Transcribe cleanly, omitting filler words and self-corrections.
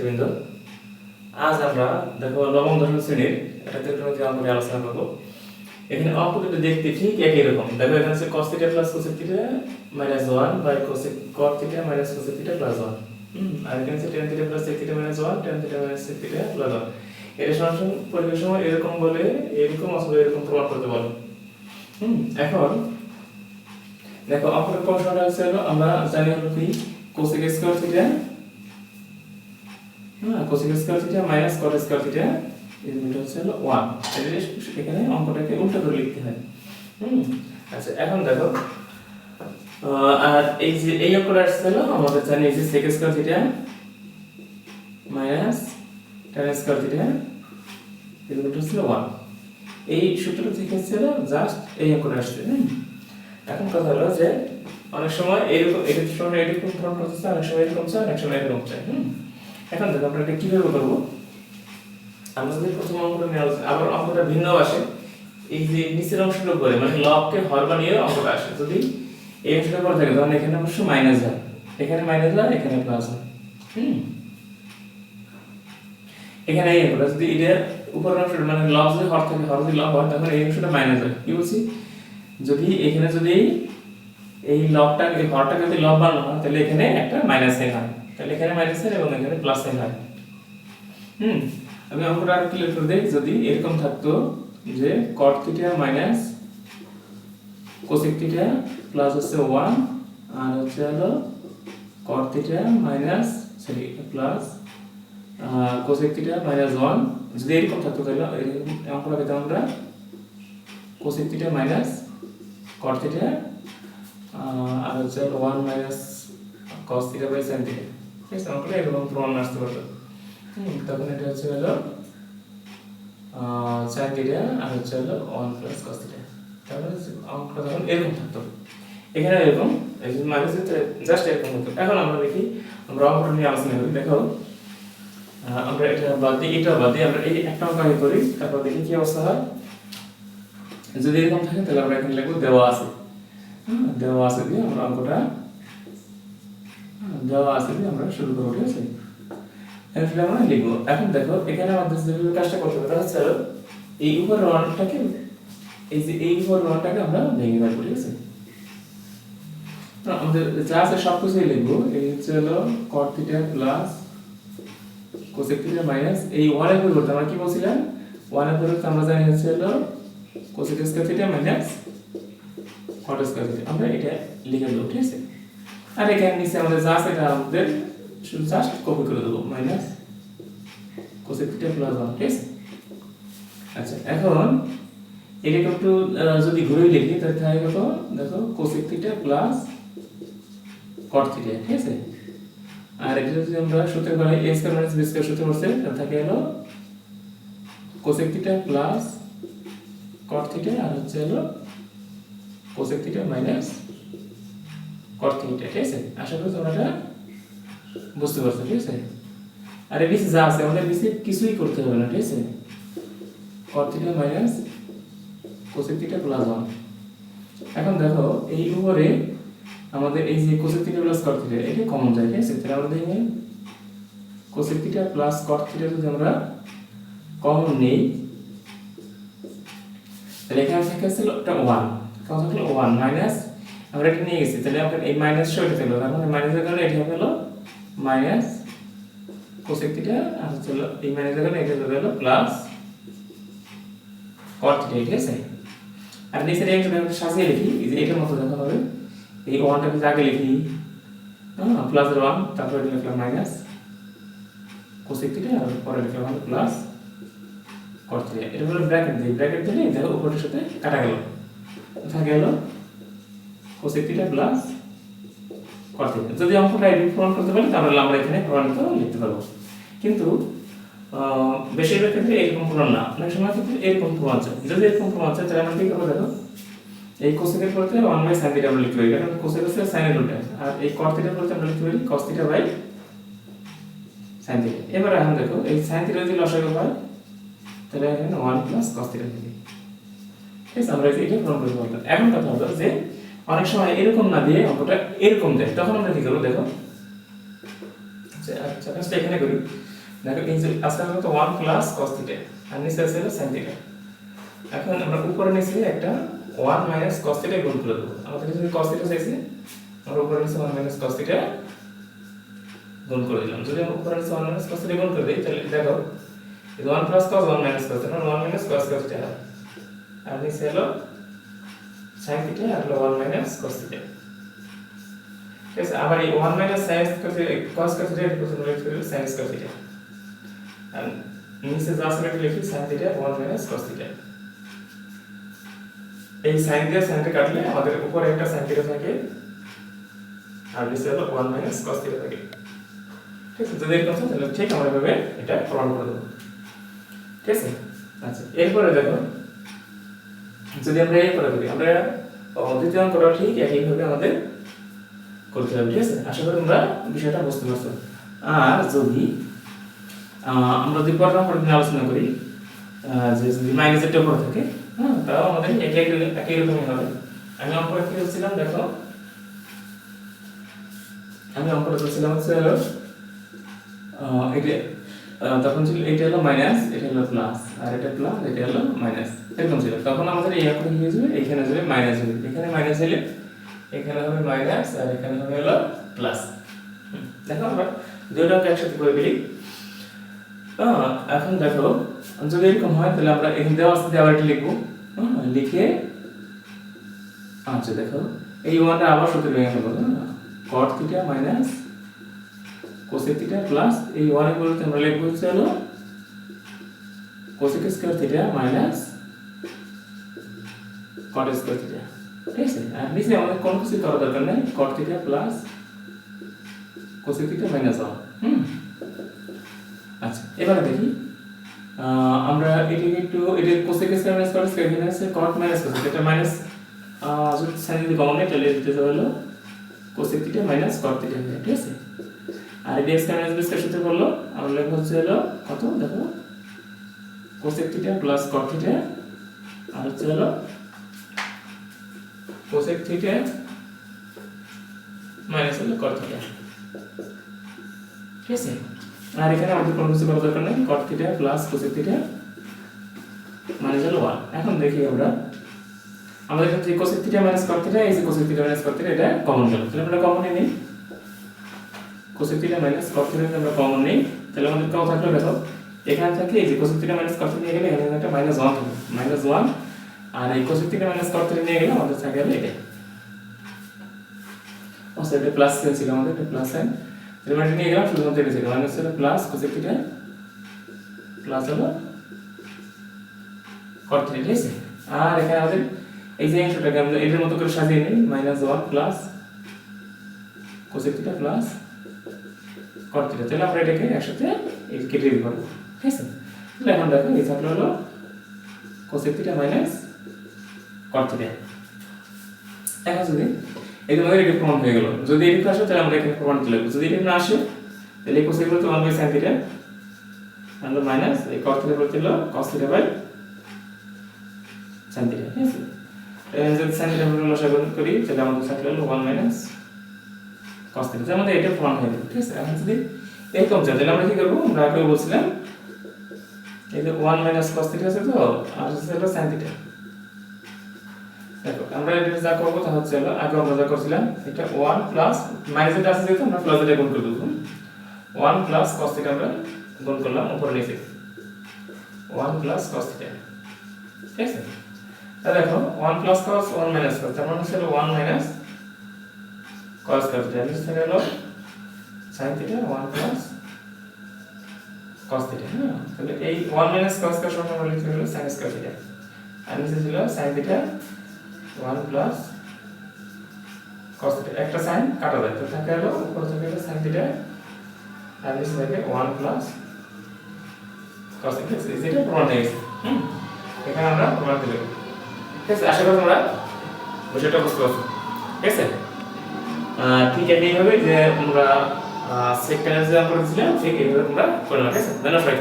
শিক্ষার্থীবৃন্দ, আজ আমরা দেখো নবম দশম শ্রেণীর একটা ত্রিকোণমিতি অঙ্ক নিয়ে আলোচনা করবো। এখানে অঙ্ক দুটো দেখতে ঠিক একই রকম। দেখো এখানে হচ্ছে cos θ plus cosec θ minus 1 by cot θ minus cosec θ plus 1। আর এখানে হচ্ছে tan θ plus sec θ minus 1 tan θ minus sec θ plus 1। এটা সরাসরি পরীক্ষার সময় এরকম বলে এরকম অথবা এরকম প্রমাণ করতে বলে। এখন দেখো অঙ্কটার প্রশ্নটা হচ্ছে আমরা জানি হলো কি cosec square θ cosec square θ minus cot square θ এটা হচ্ছে হলো 1। এটা এখানে অঙ্কটাকে উল্টো করে লিখতে হয়। আচ্ছা এখন দেখো আর এই যে এই অঙ্কটা আসছে হলো আমাদের জানি যে sec square θ minus tan square θ এটা হচ্ছে 1। এই সূত্রটা থেকে ছিল জাস্ট এই অঙ্কটা আসছে। এখন কথা হলো যে অনেক সময় এরকম এটার সময় এরকম ফর্ম করতেছে, অনেক সময় এরকম চাই, অনেক সময় এরকম চাই। এখন দেখো আমরা এটা কিভাবে করব। আমরা যদি প্রথম অঙ্কটা নিয়ে আবার অঙ্কটা ভিন্ন আসে, এই যে নিচের অংশটা উপরে মানে লবকে হর বানিয়ে অঙ্কটা আসে। যদি এই অংশটা পড়ে থাকে তখন এখানে অবশ্য মাইনাস হয়, এখানে মাইনাস হয়, এখানে প্লাস হয়। এখানে এই অঙ্কটা যদি এটা উপরের অংশটা মানে লব যদি হর থাকে, হর যদি লব হয় তখন এই অংশটা মাইনাস হয়। কি বলছি, যদি এখানে যদি এই লবটা এই হরটাকে যদি লব বানানো হয় তাহলে এখানে একটা মাইনাস সাইন হয়, তাহলে এখানে মাইনাস সাইন এবং এখানে প্লাস সাইন হয়। আমি অঙ্কটা আর ক্লিয়ার করে দেই। যদি এরকম থাকতো যে cot θ মাইনাস cosec θ প্লাস হচ্ছে 1 আর হচ্ছে হলো cot θ minus sorry plus cosec θ minus 1, যদি এরকম থাকতো তাহলে এরকম অঙ্কটা পেতাম আমরা cosec θ মাইনাস cot θ আর হচ্ছে 1 মাইনাস cos θ বাই sin θ। ঠিক আছে, অঙ্কটা এরকম প্রমাণ আসতে পারতো। তখন এটা হচ্ছে হলো sin θ আর হচ্ছে হলো 1 প্লাস cos θ। তাহলে অঙ্কটা তখন এরকম থাকতো, এখানে এরকম এই যে মাইনাস জাস্ট এরকম হতো। এখন আমরা দেখি আমরা অঙ্কটা নিয়ে আলোচনা করি। দেখো আমরা এটা বাদ দিই, এটা বাদ দিই, আমরা এই একটা অঙ্ক আগে করি, তারপর দেখি কি অবস্থা হয়। যদি এরকম থাকে তাহলে আমরা এখানে লিখব দেওয়া আছে। দেওয়া আছে দিয়ে আমরা অঙ্কটা দেওয়া আছে দিয়ে আমরা শুরু করব। ঠিক আছে, এখানে আমরা লিখব। এখন দেখো এখানে আমাদের যে কাজটা করতে হবে তা হচ্ছে এই উপরের ওয়ানটাকে এই যে এই উপরের ওয়ানটাকে আমরা ভেঙে ফেলব। ঠিক আছে, তো আমাদের যা আছে সব কিছুই লিখব। এই হচ্ছে হলো cot θ প্লাস cosec θ মাইনাস এই 1 এর পরিবর্তে আমরা কি বলছিলাম, 1 এর পরিবর্তে আমরা জানি হচ্ছে হলো cosec square θ minus cot square θ। আমরা এটা লিখে দেব। ঠিক আছে, আর এখানে নিচে আমাদের যা আছে এটা আমাদের শুধু জাস্ট কপি করে দেব, মাইনাস cosec θ প্লাস 1। ঠিক আছে, আচ্ছা এখন এটাকে একটু যদি ঘুরে লিখি তাহলে থাকে কত, দেখো cosec θ প্লাস cot θ। ঠিক আছে, আর এটা যদি আমরা সূত্র করি a square minus b square সূত্র করতে তাহলে থাকে হলো cosec θ প্লাস cot θ আর হচ্ছে হলো cosec θ মাইনাস cot θ। ঠিক আছে, আশা করি তোমরা এটা বুঝতে পারছো। ঠিক আছে, আর এই যা আছে আমাদের বেশি কিছুই করতে হবে না। ঠিক আছে, cot θ মাইনাস cosec θ প্লাস 1। এখন দেখো এই উপরে আমাদের এই যে cosec θ প্লাস cot θ এটা কমন যায়। ঠিক আছে, তাহলে আমরা দেখি cosec θ প্লাস cot θ যদি আমরা কমন নেই তাহলে এখানে থাকে ছিল এটা 1, কত হলো 1 মাইনাস আমরা এটা নিয়ে গেছি, তাহলে আমরা এই মাইনাস সরে গেল, তার মানে মাইনাসের কারণে এটা হলো মাইনাস cosec θ আর হলো এই মাইনাসের কারণে এটা হলো প্লাস cot θ। ঠিক আছে, আর নিচের একটা আমরা সাজিয়ে লিখি এই যে এটার মতো দেখা হবে। এই 1টাকে আগে লিখি প্লাস 1, তারপর এটা লিখলাম মাইনাস cosec θ আর পরে লিখলাম হলো প্লাস cot θ। এটা হলো ব্র্যাকেট দিই, ব্র্যাকেট দিলে দেখো উপরের সাথে কাটা গেল, থাকে হলো cosec θ প্লাস cot θ। যদি অঙ্কটা এরকম প্রমাণ করতে পারি তাহলে আমরা এখানে প্রমাণিত লিখতে পারবো। কিন্তু বেশিরভাগ ক্ষেত্রে এরকম প্রমাণ না, অনেক সময় কিন্তু এরকম প্রমাণ চাই। যদি এরকম প্রমাণ চাই তাহলে আমরা কি করবো, দেখো এই cosec এর পরিবর্তে 1 বাই sin θ আমরা লিখতে পারি, কারণ cosec হচ্ছে sin এর রুট, আর এই cot θ এর পরিবর্তে আমরা লিখতে পারি cos θ বাই sin θ। এবার এখন দেখো এই sin θ যদি লসাগু হয় তাহলে এখানে 1 প্লাস cos θ লিখি। ঠিক আছে, আমরা এটা প্রমাণ করতে পারলাম। এখন কথা হলো যে অনেক সময় এরকম না দিয়ে অঙ্কটা এরকম দেয়, তখন আমরা কি করব, দেখো আচ্ছা কাজটা এখানে করি। দেখো এই যে আসলে তো 1 প্লাস cos থিটা আর নিচে আছে sin থিটা। এখন আমরা উপরে নিচে একটা 1 মাইনাস cos থিটা গুণ করে দেব। আমাদের যদি cos থিটা চাইছে আমরা উপরে নিচে 1 মাইনাস cos থিটা গুণ করে দিলাম। যদি আমরা উপরে নিচে 1 মাইনাস cos থিটা গুণ করে দেই তাহলে দেখো এই 1 প্লাস cos 1 মাইনাস cos তাহলে 1 মাইনাস cos থিটা আর নিচে হলো sin থিটা আর হলো 1 মাইনাস cos থিটা। ঠিক আছে, আবার এই 1 মাইনাস sin cos থিটা এর প্রথমে লিখতে হবে sin থিটা আর নিচে যা আছে এটা লিখি sin theta 1 minus cos theta. এই sin দিয়ে sin কে কাটলে আমাদের উপরে একটা sin থিটা থাকে আর নিচে হলো 1 মাইনাস cos থিটা থাকে। ঠিক আছে, যদি এরকম হয় তাহলে ঠিক আমরা এভাবে এটা প্রমাণ করে দেব। ঠিক আছে, আচ্ছা এরপরে দেখো যদি আমরা এই করে করি আমরা দ্বিতীয় অঙ্কটা ঠিক একইভাবে আমাদের করতে হবে। ঠিক আছে, আশা করি তোমরা বিষয়টা বুঝতে পারছো। আর যদি আমরা যদি পরের অঙ্কটা নিয়ে আলোচনা করি যে যদি মাইনাসের টা পড়ে থাকে হ্যাঁ তাও আমাদের একই রকমই হবে। আমি অঙ্কটা কি করছিলাম দেখো, আমি অঙ্কটা করছিলাম হচ্ছে এটা তখন ছিল এটা হলো মাইনাস এটা হলো প্লাস আর এটা প্লাস এটা হলো মাইনাস এরকম ছিল। তখন আমাদের এই অঙ্কটা কি হয়েছিল এখানে যাবে মাইনাস হবে, এখানে মাইনাস হলে এখানে হবে মাইনাস আর এখানে হবে হলো প্লাস। দেখো আমরা দুটোকে একসাথে করে ফেলি। এখন দেখো যদি এরকম হয় তাহলে আমরা এখানে দেওয়া আছে আবার এটা লিখবো লিখে আচ্ছা দেখো এই ওয়ানটা আবার সূত্রে ভেঙে ফেলবো cot theta minus cosec theta plus এই ওয়ানের পরিবর্তে আমরা লিখবো হচ্ছে হলো cosec square theta minus cot square theta. ঠিক আছে, আর নিচে আমাদের কোন কিছু করা দরকার নেই cot theta plus cosec theta minus 1। আচ্ছা এবারে দেখি আমরা এটাকে একটু এটা cosec square minus cot square এখানে আছে cot মাইনাস cosec এটা মাইনাস যদি sin যদি কমন নেই তাহলে দিতে হলো cosec theta minus cot theta. ঠিক আছে, আর এই x মাইনাস b স্কয়ার সূত্র করলো আমরা লিখব হচ্ছে হলো কত দেখো cosec theta plus cot theta আর হচ্ছে হলো cosec থিটা মাইনাস হলো cot থিটা। ঠিক আছে, আর এখানে আমাদের কোনো কিছু করার দরকার নেই cot theta plus cosec theta minus হলো 1। এখন দেখি আমরা আমাদের এখানে cosec theta minus cot theta এই যে cosec theta minus cot theta এটা কমন গেল তাহলে আমরা কমন নিই cosec theta minus cot theta আমরা কমন নিই তাহলে আমাদের কত থাকলো দেখো এখানে থাকে এই যে cosec theta minus cot theta নিয়ে গেলে এখানে একটা -1 থাকবে -1 আর এই cosec theta minus cot theta নিয়ে গেলে আমাদের থাকে হলো এটা অবশ্য এটা প্লাস সাইন ছিল আমাদের এটা প্লাস সাইন তাহলে আমরা নিয়ে গেলাম শুধুমাত্র এটা ছিল মাইনাস হলো প্লাস cosec থিটা প্লাস হলো cot থিটা। ঠিক আছে, আর এখানে আমাদের এই যে অংশটাকে আমরা এর মতো করে সাজিয়ে নিই -1 plus cosec theta plus cot theta তাহলে আমরা এটাকে একসাথে এই কেটে দিতে পারবো। ঠিক আছে, তাহলে এখন দেখো এই থাকলো হলো cosec theta minus cot theta. এখন যদি এই যে আমাদের এটা প্রমাণ হয়ে গেল, যদি এটা আসে তাহলে আমরা এখানে প্রমাণ দিতে লাগবে, যদি এটা না আসে তাহলে cosec বলতে 1/sin থিটা আর মাইনাস এই cot থিটা বলতে হলো cos theta by sin theta. ঠিক আছে, যদি sin থিটা আমরা লসাগু করি তাহলে আমাদের থাকলো হলো 1 মাইনাস cos থিটা আমাদের এটা প্রমাণ হয়ে গেল। ঠিক আছে, এখন যদি এরকম চাই তাহলে আমরা কি করব আমরা আগে বলছিলাম এই যে 1 মাইনাস cos থিটা আছে তো আর হলো sin থিটা। দেখো আমরা এটা যা করব তা হচ্ছে হলো আগে আমরা যা করছিলাম এটা 1 প্লাস মাইনাস এটা আছে যেহেতু আমরা প্লাস এটা গুণ করে দেব 1 প্লাস cos থিটা আমরা গুণ করলাম উপরে নিচে 1 প্লাস cos থিটা। ঠিক আছে, তাহলে দেখো 1 প্লাস cos 1 মাইনাস cos তার মানে হচ্ছে 1 মাইনাস cos থিটা নিচে হলো sin theta 1 plus cos theta. হ্যাঁ, তাহলে এই 1 মাইনাস cos কে সমান আমরা লিখতে হলো sin স্কয়ার থিটা আর নিচে ছিল sin theta 1 plus cos theta একটা sin কাটা যায় তো থাকে হলো উপর থেকে হলো sin থিটা আর নিচে থাকে 1 প্লাস cos থিটা। এটা প্রমাণ হয়ে গেছে। এখানে আমরা প্রমাণ দিলাম। ঠিক আছে, আশা করি তোমরা বিষয়টা বুঝতে পারছো। ঠিক আছে, ঠিক এইভাবে যে আমরা সেকেন্ড যে আমরা দিয়েছিলাম ঠিক এইভাবে তোমরা করে নাও। ঠিক আছে, ধন্যবাদ।